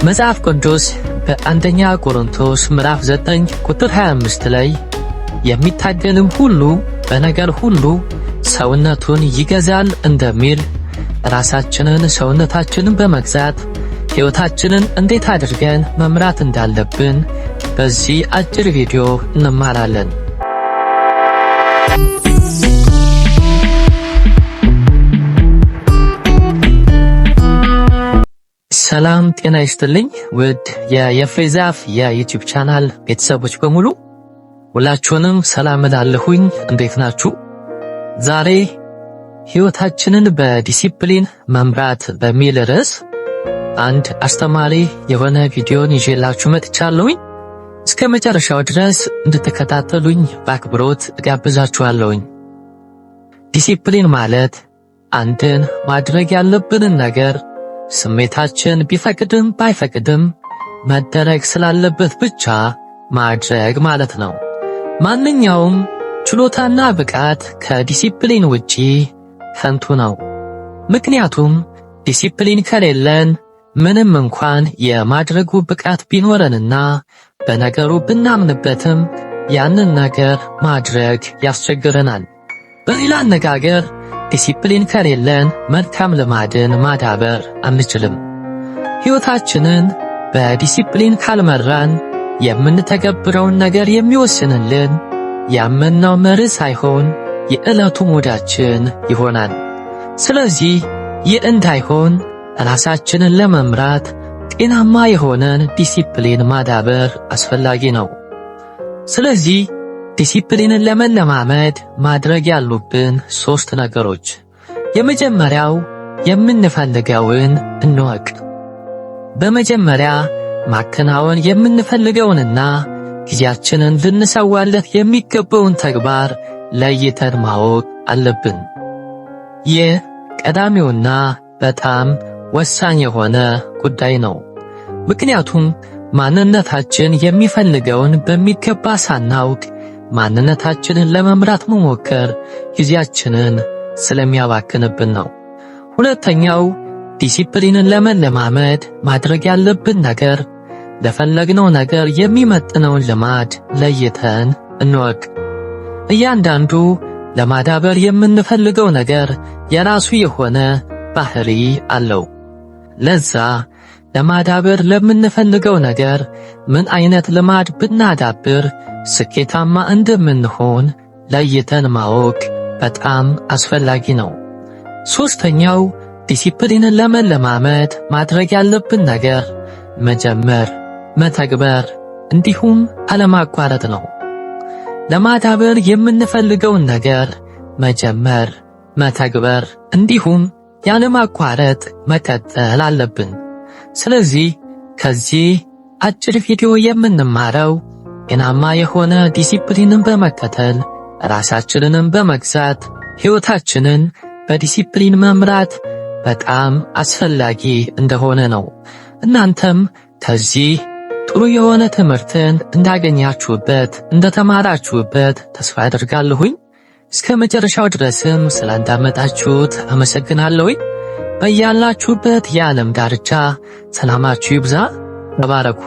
መጽሐፍ ቅዱስ በአንደኛ ቆሮንቶስ ምዕራፍ 9 ቁጥር 25 ላይ የሚታገልም ሁሉ በነገር ሁሉ ሰውነቱን ይገዛል እንደሚል ራሳችንን ሰውነታችንን በመግዛት ሕይወታችንን እንዴት አድርገን መምራት እንዳለብን በዚህ አጭር ቪዲዮ እንማራለን። ሰላም ጤና ይስጥልኝ ውድ የፍሬ ዛፍ የዩቲዩብ ቻናል ቤተሰቦች በሙሉ ሁላችሁንም ሰላም እላለሁኝ። እንዴት ናችሁ? ዛሬ ሕይወታችንን በዲሲፕሊን መምራት በሚል ርዕስ አንድ አስተማሪ የሆነ ቪዲዮን ይዤላችሁ መጥቻለሁኝ። እስከ መጨረሻው ድረስ እንድትከታተሉኝ በአክብሮት እጋብዛችኋለሁኝ። ዲሲፕሊን ማለት አንድን ማድረግ ያለብንን ነገር ስሜታችን ቢፈቅድም ባይፈቅድም መደረግ ስላለበት ብቻ ማድረግ ማለት ነው። ማንኛውም ችሎታና ብቃት ከዲሲፕሊን ውጪ ከንቱ ነው። ምክንያቱም ዲሲፕሊን ከሌለን ምንም እንኳን የማድረጉ ብቃት ቢኖረንና በነገሩ ብናምንበትም ያንን ነገር ማድረግ ያስቸግረናል። በሌላ አነጋገር ዲሲፕሊን ከሌለን መልካም ልማድን ማዳበር አንችልም። ሕይወታችንን በዲሲፕሊን ካልመራን የምንተገብረውን ነገር የሚወስንልን ያመንነው መርህ ሳይሆን የዕለቱ ሙዳችን ይሆናል። ስለዚህ ይህ እንዳይሆን ራሳችንን ለመምራት ጤናማ የሆነን ዲሲፕሊን ማዳበር አስፈላጊ ነው። ስለዚህ ዲሲፕሊንን ለመለማመድ ማድረግ ያሉብን 3 ነገሮች። የመጀመሪያው የምንፈልገውን እንወቅ። በመጀመሪያ ማከናወን የምንፈልገውንና ጊዜያችንን ልንሰዋለት የሚገባውን ተግባር ለይተን ማወቅ አለብን። ይህ ቀዳሚውና በጣም ወሳኝ የሆነ ጉዳይ ነው። ምክንያቱም ማንነታችን የሚፈልገውን በሚገባ ሳናውቅ ማንነታችንን ለመምራት መሞከር ጊዜያችንን ስለሚያባክንብን ነው። ሁለተኛው ዲሲፕሊንን ለመለማመድ ማድረግ ያለብን ነገር ለፈለግነው ነገር የሚመጥነውን ልማድ ለይተን እንወቅ። እያንዳንዱ ለማዳበር የምንፈልገው ነገር የራሱ የሆነ ባህሪ አለው። ለዛ ለማዳበር ለምንፈልገው ነገር ምን አይነት ልማድ ብናዳብር ስኬታማ እንደምንሆን ለይተን ማወቅ በጣም አስፈላጊ ነው። ሶስተኛው ዲሲፕሊንን ለመለማመድ ማድረግ ያለብን ነገር መጀመር፣ መተግበር እንዲሁም አለማቋረጥ ነው። ለማዳበር የምንፈልገውን ነገር መጀመር፣ መተግበር እንዲሁም ያለማቋረጥ መቀጠል አለብን። ስለዚህ ከዚህ አጭር ቪዲዮ የምንማረው ጤናማ የሆነ ዲሲፕሊንን በመከተል ራሳችንንም በመግዛት ሕይወታችንን በዲሲፕሊን መምራት በጣም አስፈላጊ እንደሆነ ነው። እናንተም ከዚህ ጥሩ የሆነ ትምህርትን እንዳገኛችሁበት እንደተማራችሁበት ተስፋ አደርጋለሁኝ። እስከ መጨረሻው ድረስም ስላዳመጣችሁት አመሰግናለሁኝ። በያላችሁበት የዓለም ዳርቻ ሰላማችሁ ይብዛ። ተባረኩ።